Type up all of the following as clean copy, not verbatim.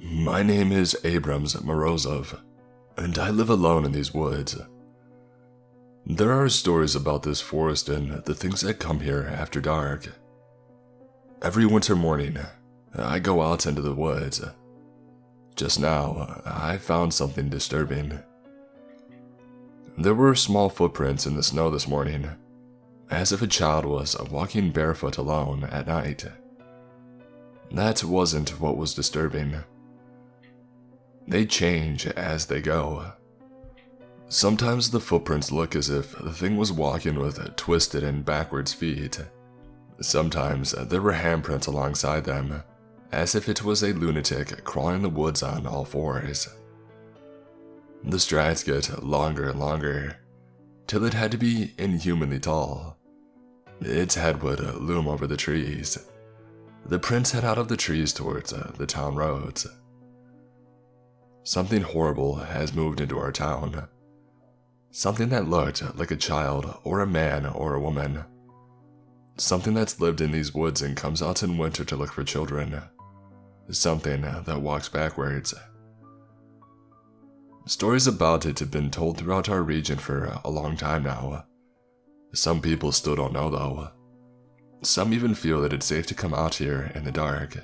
My name is Abrams Morozov, and I live alone in these woods. There are stories about this forest and the things that come here after dark. Every winter morning, I go out into the woods. Just now, I found something disturbing. There were small footprints in the snow this morning, as if a child was walking barefoot alone at night. That wasn't what was disturbing. They change as they go. Sometimes the footprints look as if the thing was walking with twisted and backwards feet. Sometimes there were handprints alongside them, as if it was a lunatic crawling in the woods on all fours. The strides get longer and longer, till it had to be inhumanly tall. Its head would loom over the trees. The prints head out of the trees towards the town roads. Something horrible has moved into our town. Something that looked like a child or a man or a woman. Something that's lived in these woods and comes out in winter to look for children. Something that walks backwards. Stories about it have been told throughout our region for a long time now. Some people still don't know though. Some even feel that it's safe to come out here in the dark.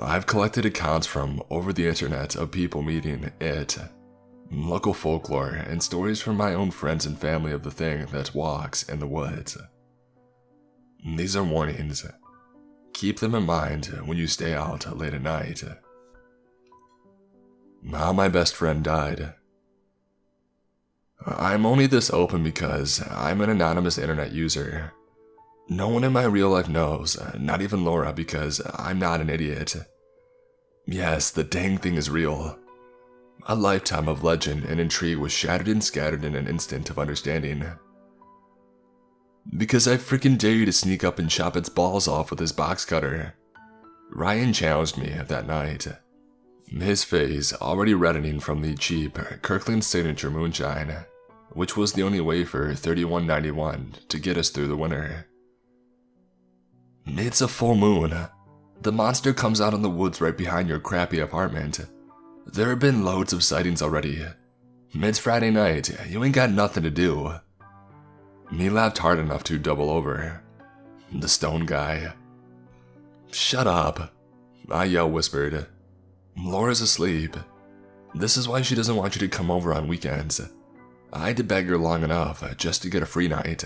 I've collected accounts from over the internet of people meeting it, local folklore, and stories from my own friends and family of the thing that walks in the woods. These are warnings. Keep them in mind when you stay out late at night. How my best friend died. I'm only this open because I'm an anonymous internet user. No one in my real life knows, not even Laura, because I'm not an idiot. Yes, the dang thing is real. A lifetime of legend and intrigue was shattered and scattered in an instant of understanding. Because I freaking dare you to sneak up and chop its balls off with his box cutter. Ryan challenged me that night. His face already reddening from the cheap Kirkland Signature moonshine, which was the only way for $31.91 to get us through the winter. It's a full moon. The monster comes out in the woods right behind your crappy apartment. There have been loads of sightings already. It's Friday night, you ain't got nothing to do. He laughed hard enough to double over. The stone guy. Shut up, I whispered. Laura's asleep. This is why she doesn't want you to come over on weekends. I had to beg her long enough just to get a free night.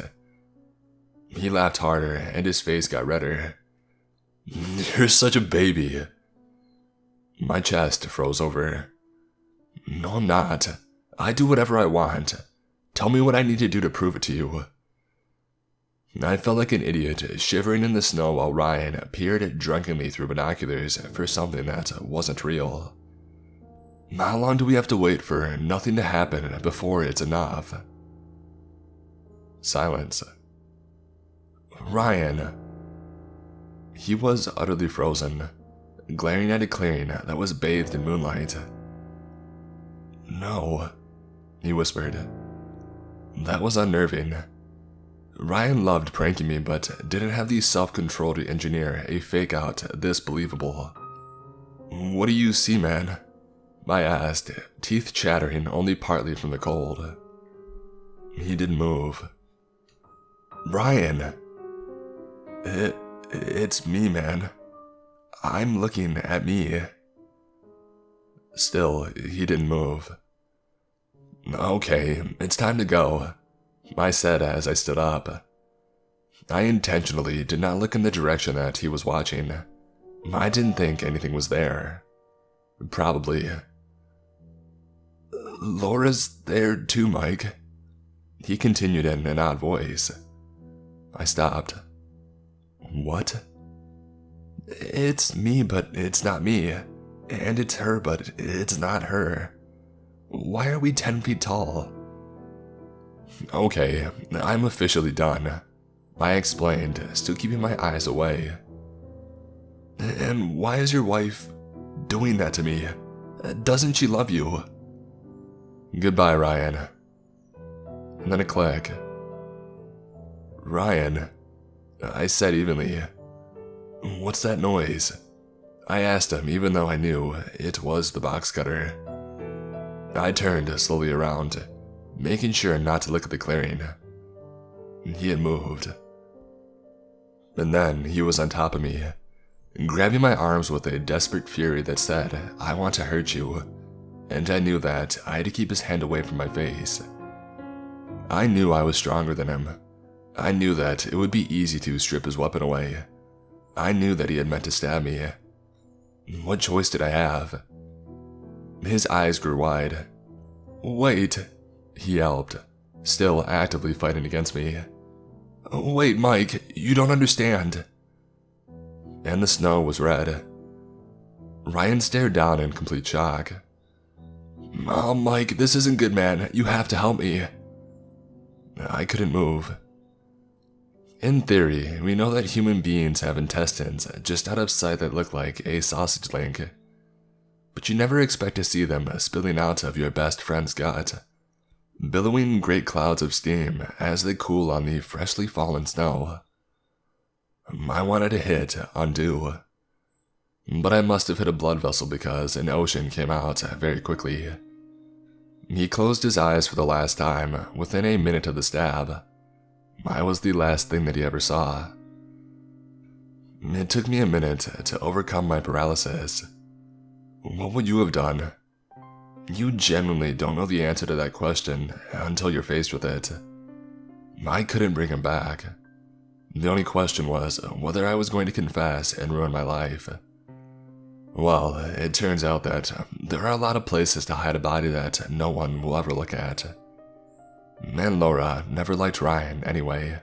He laughed harder and his face got redder. You're such a baby. My chest froze over. No, I'm not. I do whatever I want. Tell me what I need to do to prove it to you. I felt like an idiot shivering in the snow while Ryan peered drunkenly through binoculars for something that wasn't real. How long do we have to wait for nothing to happen before it's enough? Silence. Ryan. He was utterly frozen, glaring at a clearing that was bathed in moonlight. No, he whispered. That was unnerving. Ryan loved pranking me, but didn't have the self-control to engineer a fake out this believable. What do you see, man? I asked, teeth chattering only partly from the cold. He didn't move. Ryan! It's me, man. I'm looking at me. Still, he didn't move. Okay, it's time to go, I said as I stood up. I intentionally did not look in the direction that he was watching. I didn't think anything was there. Probably. Laura's there too, Mike. He continued in an odd voice. I stopped. What? It's me, but it's not me. And it's her, but it's not her. Why are we 10 feet tall? Okay, I'm officially done, I explained, still keeping my eyes away. And why is your wife doing that to me? Doesn't she love you? Goodbye, Ryan. And then a click. Ryan, I said evenly. What's that noise? I asked him, even though I knew it was the box cutter. I turned slowly around, making sure not to look at the clearing. He had moved. And then he was on top of me, grabbing my arms with a desperate fury that said, "I want to hurt you," and I knew that I had to keep his hand away from my face. I knew I was stronger than him. I knew that it would be easy to strip his weapon away. I knew that he had meant to stab me. What choice did I have? His eyes grew wide. "Wait," he yelped, still actively fighting against me. "Wait, Mike, you don't understand." And the snow was red. Ryan stared down in complete shock. "Oh, Mike, this isn't good, man. You have to help me." I couldn't move. In theory, we know that human beings have intestines just out of sight that look like a sausage link. But you never expect to see them spilling out of your best friend's gut, billowing great clouds of steam as they cool on the freshly fallen snow. I wanted to hit undo, but I must have hit a blood vessel because an ocean came out very quickly. He closed his eyes for the last time within a minute of the stab. I was the last thing that he ever saw. It took me a minute to overcome my paralysis. What would you have done? You genuinely don't know the answer to that question until you're faced with it. I couldn't bring him back. The only question was whether I was going to confess and ruin my life. Well, it turns out that there are a lot of places to hide a body that no one will ever look at. And Laura never liked Ryan anyway.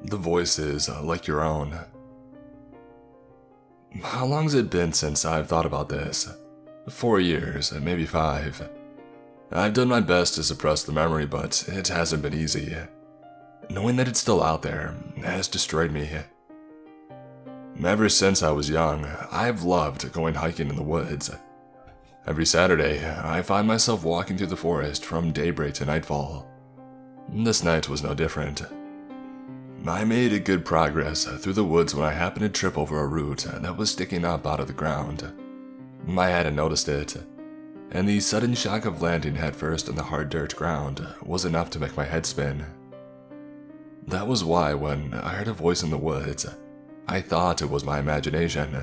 The voice is like your own. How long has it been since I've thought about this? 4 years, maybe 5. I've done my best to suppress the memory, but it hasn't been easy. Knowing that it's still out there has destroyed me. Ever since I was young, I've loved going hiking in the woods. Every Saturday, I find myself walking through the forest from daybreak to nightfall. This night was no different. I made good progress through the woods when I happened to trip over a root that was sticking up out of the ground. I hadn't noticed it, and the sudden shock of landing headfirst on the hard dirt ground was enough to make my head spin. That was why when I heard a voice in the woods, I thought it was my imagination.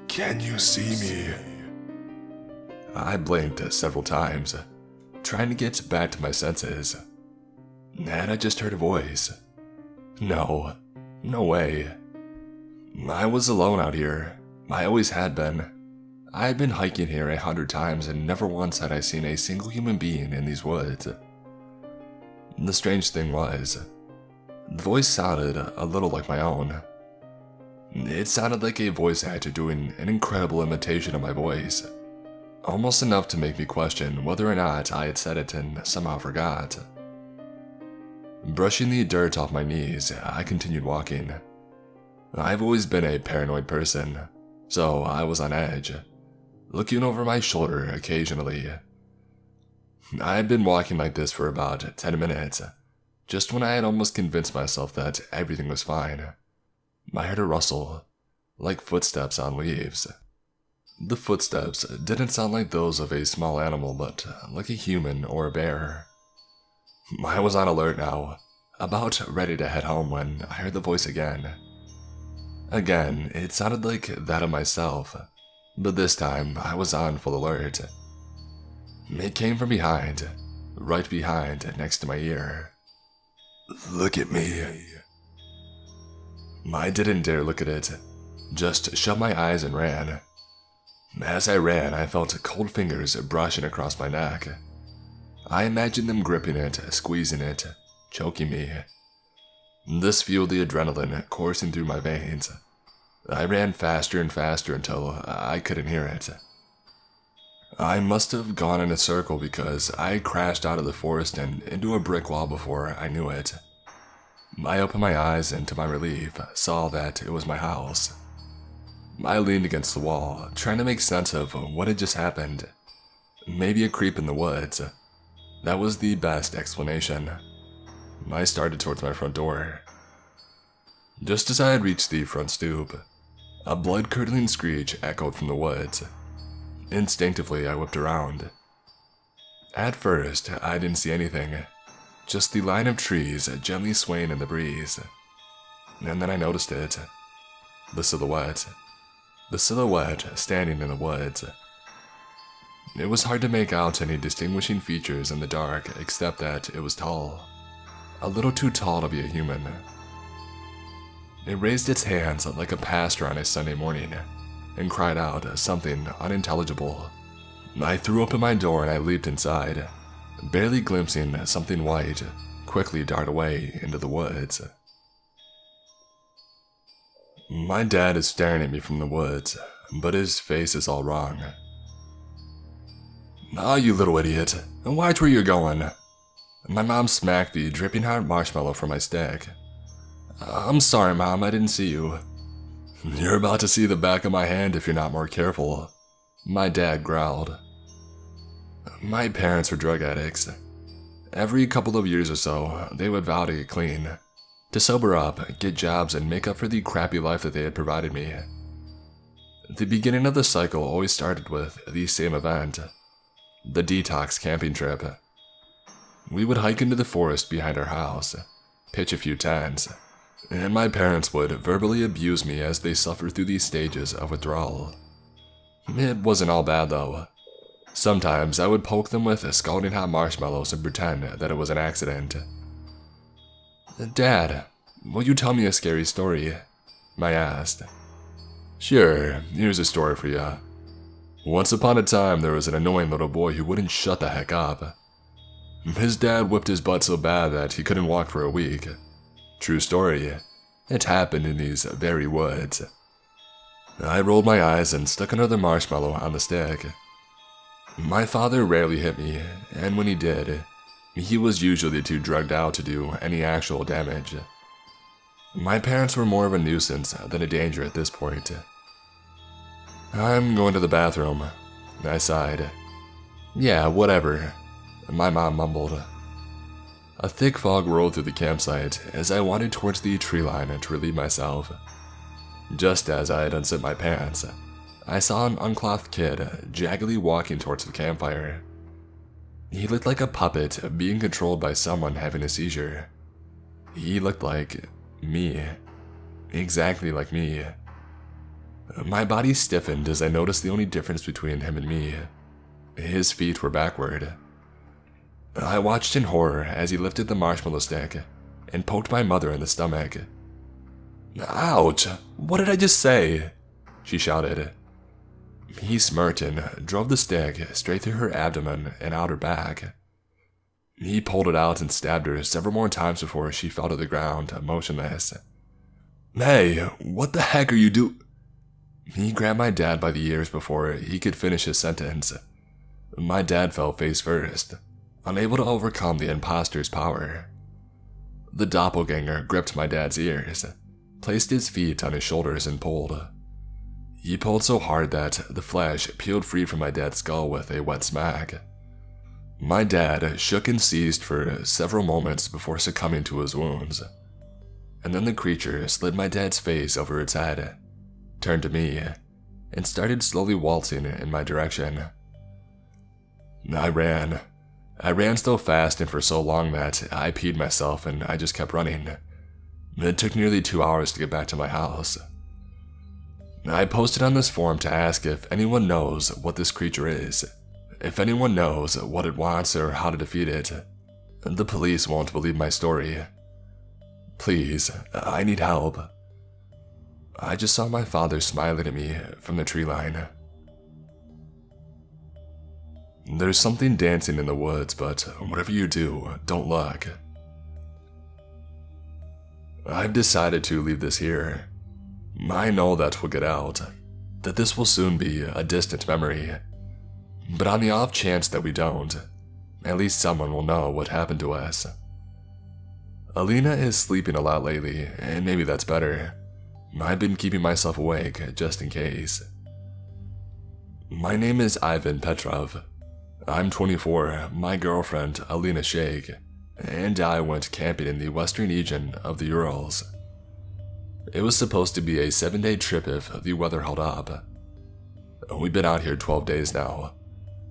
"Can you see me?" I blinked several times, trying to get back to my senses. And I just heard a voice. No way. I was alone out here. I always had been. I had been hiking here 100 times and never once had I seen a single human being in these woods. The strange thing was, the voice sounded a little like my own. It sounded like a voice actor doing an incredible imitation of my voice, almost enough to make me question whether or not I had said it and somehow forgot. Brushing the dirt off my knees, I continued walking. I've always been a paranoid person, so I was on edge, looking over my shoulder occasionally. I had been walking like this for about 10 minutes, just when I had almost convinced myself that everything was fine. I heard a rustle, like footsteps on leaves. The footsteps didn't sound like those of a small animal, but like a human or a bear. I was on alert now, about ready to head home when I heard the voice again. Again, it sounded like that of myself, but this time I was on full alert. It came from behind, right behind, next to my ear. "Look at me." I didn't dare look at it, just shut my eyes and ran. As I ran, I felt cold fingers brushing across my neck. I imagined them gripping it, squeezing it, choking me. This fueled the adrenaline coursing through my veins. I ran faster and faster until I couldn't hear it. I must have gone in a circle because I crashed out of the forest and into a brick wall before I knew it. I opened my eyes and to my relief, saw that it was my house. I leaned against the wall, trying to make sense of what had just happened. Maybe a creep in the woods. That was the best explanation. I started towards my front door. Just as I had reached the front stoop, a blood-curdling screech echoed from the woods. Instinctively, I whipped around. At first, I didn't see anything, just the line of trees gently swaying in the breeze. And then I noticed it. The silhouette. The silhouette standing in the woods. It was hard to make out any distinguishing features in the dark except that it was tall. A little too tall to be a human. It raised its hands like a pastor on a Sunday morning and cried out something unintelligible. I threw open my door and I leaped inside, barely glimpsing something white quickly dart away into the woods. My dad is staring at me from the woods, but his face is all wrong. "Ah, you little idiot, watch where you're going." My mom smacked the dripping hot marshmallow from my stick. "I'm sorry, Mom, I didn't see you." "You're about to see the back of my hand if you're not more careful," my dad growled. My parents were drug addicts. Every couple of years or so, they would vow to get clean, to sober up, get jobs, and make up for the crappy life that they had provided me. The beginning of the cycle always started with the same event, the detox camping trip. We would hike into the forest behind our house, pitch a few tents, and my parents would verbally abuse me as they suffered through these stages of withdrawal. It wasn't all bad though. Sometimes I would poke them with scalding hot marshmallows and pretend that it was an accident. "Dad, will you tell me a scary story?" I asked. "Sure, here's a story for you. Once upon a time, there was an annoying little boy who wouldn't shut the heck up. His dad whipped his butt so bad that he couldn't walk for a week. True story. It happened in these very woods." I rolled my eyes and stuck another marshmallow on the stick. My father rarely hit me, and when he did, he was usually too drugged out to do any actual damage. My parents were more of a nuisance than a danger at this point. "I'm going to the bathroom," I sighed. "Yeah, whatever," my mom mumbled. A thick fog rolled through the campsite as I wandered towards the tree line to relieve myself. Just as I had unzipped my pants, I saw an unclothed kid jaggedly walking towards the campfire. He looked like a puppet being controlled by someone having a seizure. He looked like me. Exactly like me. My body stiffened as I noticed the only difference between him and me. His feet were backward. I watched in horror as he lifted the marshmallow stick and poked my mother in the stomach. "Ouch! What did I just say?" she shouted. He smirked and drove the stick straight through her abdomen and out her back. He pulled it out and stabbed her several more times before she fell to the ground, motionless. "Hey, what the heck are you do-" He grabbed my dad by the ears before he could finish his sentence. My dad fell face first, unable to overcome the imposter's power. The doppelganger gripped my dad's ears, placed his feet on his shoulders and pulled. He pulled so hard that the flesh peeled free from my dad's skull with a wet smack. My dad shook and seized for several moments before succumbing to his wounds. And then the creature slid my dad's face over its head, turned to me, and started slowly waltzing in my direction. I ran so fast and for so long that I peed myself and I just kept running. It took nearly 2 hours to get back to my house. I posted on this forum to ask if anyone knows what this creature is, if anyone knows what it wants or how to defeat it. The police won't believe my story. Please, I need help. I just saw my father smiling at me from the tree line. There's something dancing in the woods, but whatever you do, don't look. I've decided to leave this here. I know that we'll get out, that this will soon be a distant memory. But on the off chance that we don't, at least someone will know what happened to us. Alina is sleeping a lot lately, and maybe that's better. I've been keeping myself awake just in case. My name is Ivan Petrov. I'm 24, my girlfriend Alina Sheikh, and I went camping in the western region of the Urals. It was supposed to be a 7-day trip if the weather held up. We've been out here 12 days now.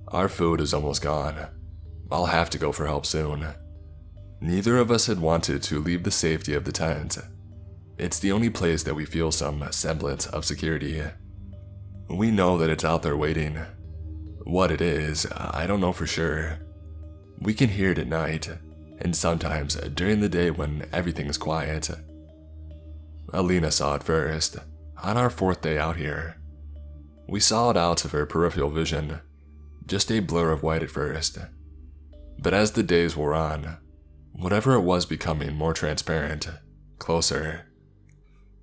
Our food is almost gone. I'll have to go for help soon. Neither of us had wanted to leave the safety of the tent. It's the only place that we feel some semblance of security. We know that it's out there waiting. What it is, I don't know for sure. We can hear it at night, and sometimes during the day when everything is quiet. Alina saw it first, on our 4th day out here. We saw it out of her peripheral vision, just a blur of white at first. But as the days wore on, whatever it was becoming more transparent, closer.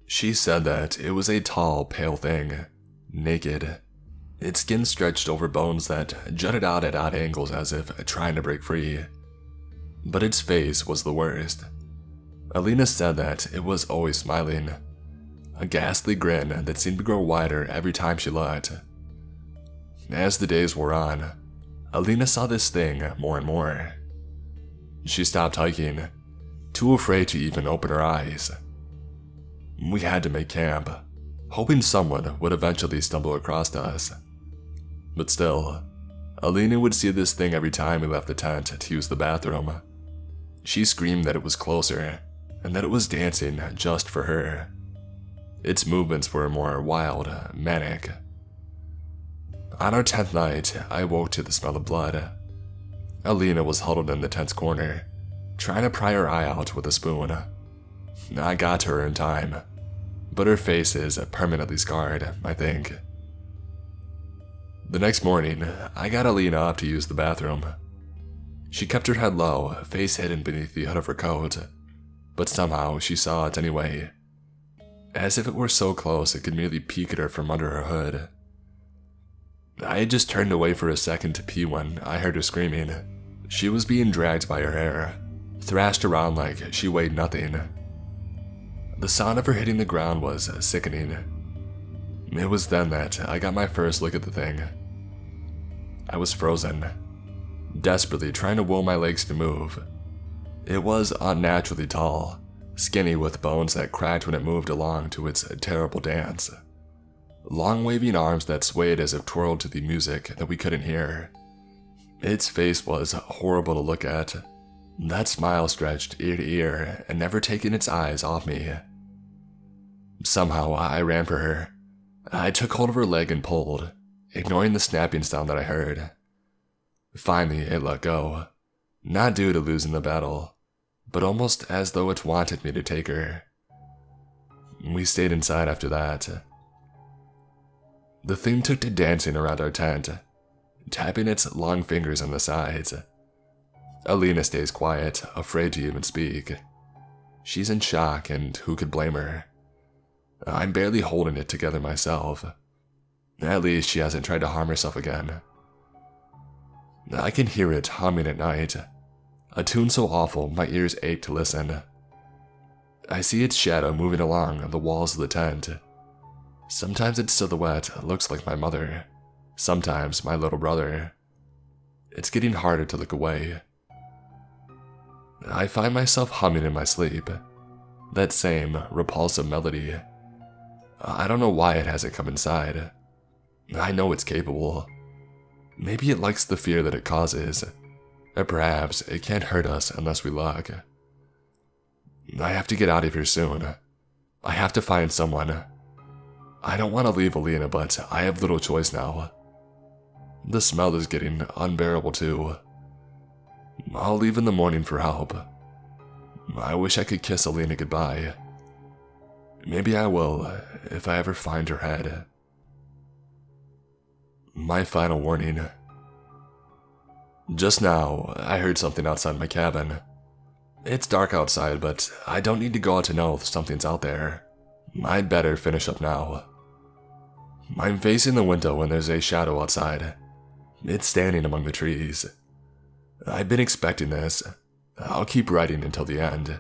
She said that it was a tall, pale thing, naked. Its skin stretched over bones that jutted out at odd angles as if trying to break free. But its face was the worst. Alina said that it was always smiling, a ghastly grin that seemed to grow wider every time she looked. As the days wore on, Alina saw this thing more and more. She stopped hiking, too afraid to even open her eyes. We had to make camp, hoping someone would eventually stumble across us. But still, Alina would see this thing every time we left the tent to use the bathroom. She screamed that it was closer, and that it was dancing just for her. Its movements were more wild, manic. On our 10th night, I woke to the smell of blood. Alina was huddled in the tent's corner, trying to pry her eye out with a spoon. I got to her in time, but her face is permanently scarred, I think. The next morning, I got Alina up to use the bathroom. She kept her head low, face hidden beneath the hood of her coat, but somehow she saw it anyway, as if it were so close it could merely peek at her from under her hood. I had just turned away for a second to pee when I heard her screaming. She was being dragged by her hair, thrashed around like she weighed nothing. The sound of her hitting the ground was sickening. It was then that I got my first look at the thing. I was frozen, desperately trying to will my legs to move. It was unnaturally tall, skinny with bones that cracked when it moved along to its terrible dance. Long waving arms that swayed as if twirled to the music that we couldn't hear. Its face was horrible to look at. That smile stretched ear to ear and never taking its eyes off me. Somehow I ran for her. I took hold of her leg and pulled, ignoring the snapping sound that I heard. Finally, it let go, not due to losing the battle, but almost as though it wanted me to take her. We stayed inside after that. The thing took to dancing around our tent, tapping its long fingers on the sides. Alina stays quiet, afraid to even speak. She's in shock, and who could blame her? I'm barely holding it together myself. At least she hasn't tried to harm herself again. I can hear it humming at night, a tune so awful my ears ache to listen. I see its shadow moving along the walls of the tent. Sometimes its silhouette looks like my mother, sometimes my little brother. It's getting harder to look away. I find myself humming in my sleep, that same repulsive melody. I don't know why it hasn't come inside. I know it's capable. Maybe it likes the fear that it causes, or perhaps it can't hurt us unless we look. I have to get out of here soon. I have to find someone. I don't want to leave Alina, but I have little choice now. The smell is getting unbearable too. I'll leave in the morning for help. I wish I could kiss Alina goodbye. Maybe I will, if I ever find her head. My final warning. Just now, I heard something outside my cabin. It's dark outside, but I don't need to go out to know if something's out there. I'd better finish up now. I'm facing the window and there's a shadow outside. It's standing among the trees. I've been expecting this. I'll keep writing until the end.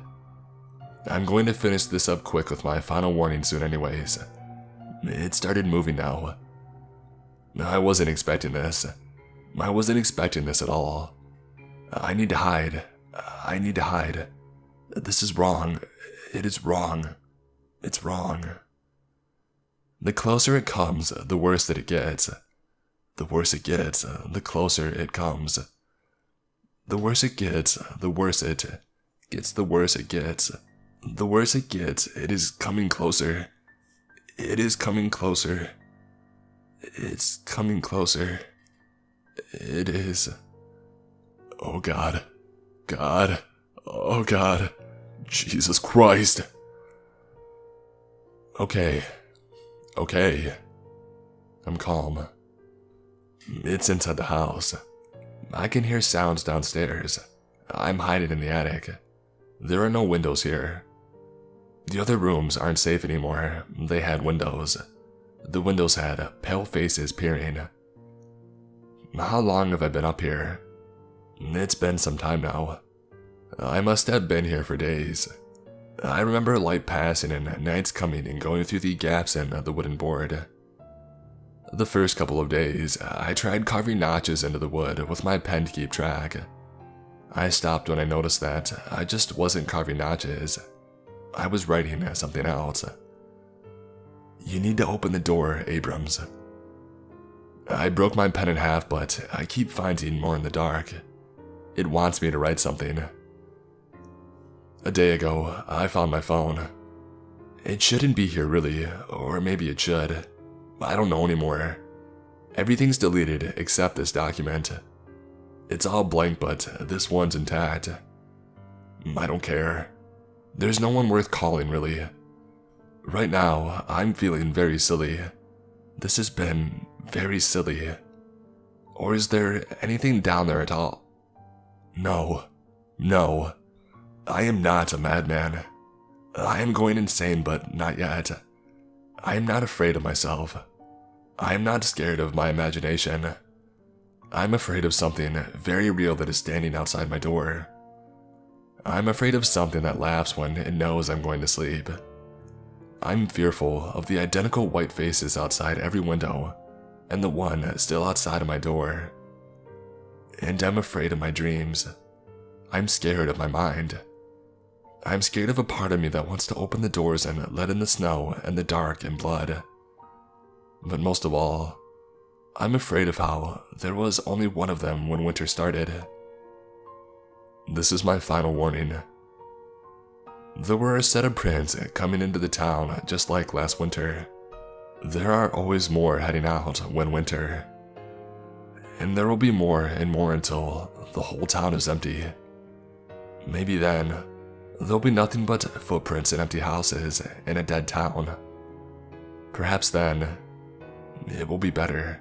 I'm going to finish this up quick with my final warning soon anyways. It started moving now. I wasn't expecting this. I wasn't expecting this at all. I need to hide. I need to hide. This is wrong. It is wrong. It's wrong. The closer it comes, the worse that it gets. The worse it gets, the closer it comes. The worse it gets, the worse it gets, the worse it gets. The worse it gets, it is coming closer. It is coming closer. It's coming closer. It is. Oh God. God. Oh God. Jesus Christ. Okay. I'm calm. It's inside the house. I can hear sounds downstairs. I'm hiding in the attic. There are no windows here. The other rooms aren't safe anymore. They had windows. The windows had pale faces peering. How long have I been up here? It's been some time now. I must have been here for days. I remember light passing and nights coming and going through the gaps in the wooden board. The first couple of days, I tried carving notches into the wood with my pen to keep track. I stopped when I noticed that I just wasn't carving notches. I was writing something else. You need to open the door, Abrams. I broke my pen in half, but I keep finding more in the dark. It wants me to write something. A day ago, I found my phone. It shouldn't be here really, or maybe it should. I don't know anymore. Everything's deleted except this document. It's all blank, but this one's intact. I don't care. There's no one worth calling, really. Right now, I'm feeling very silly. This has been very silly. Or is there anything down there at all? No. I am not a madman. I am going insane, but not yet. I am not afraid of myself. I am not scared of my imagination. I'm afraid of something very real that is standing outside my door. I'm afraid of something that laughs when it knows I'm going to sleep. I'm fearful of the identical white faces outside every window, and the one still outside of my door. And I'm afraid of my dreams. I'm scared of my mind. I'm scared of a part of me that wants to open the doors and let in the snow and the dark and blood. But most of all, I'm afraid of how there was only one of them when winter started. This is my final warning. There were a set of prints coming into the town just like last winter. There are always more heading out when winter. And there will be more and more until the whole town is empty. Maybe then, there'll be nothing but footprints in empty houses in a dead town. Perhaps then, it will be better.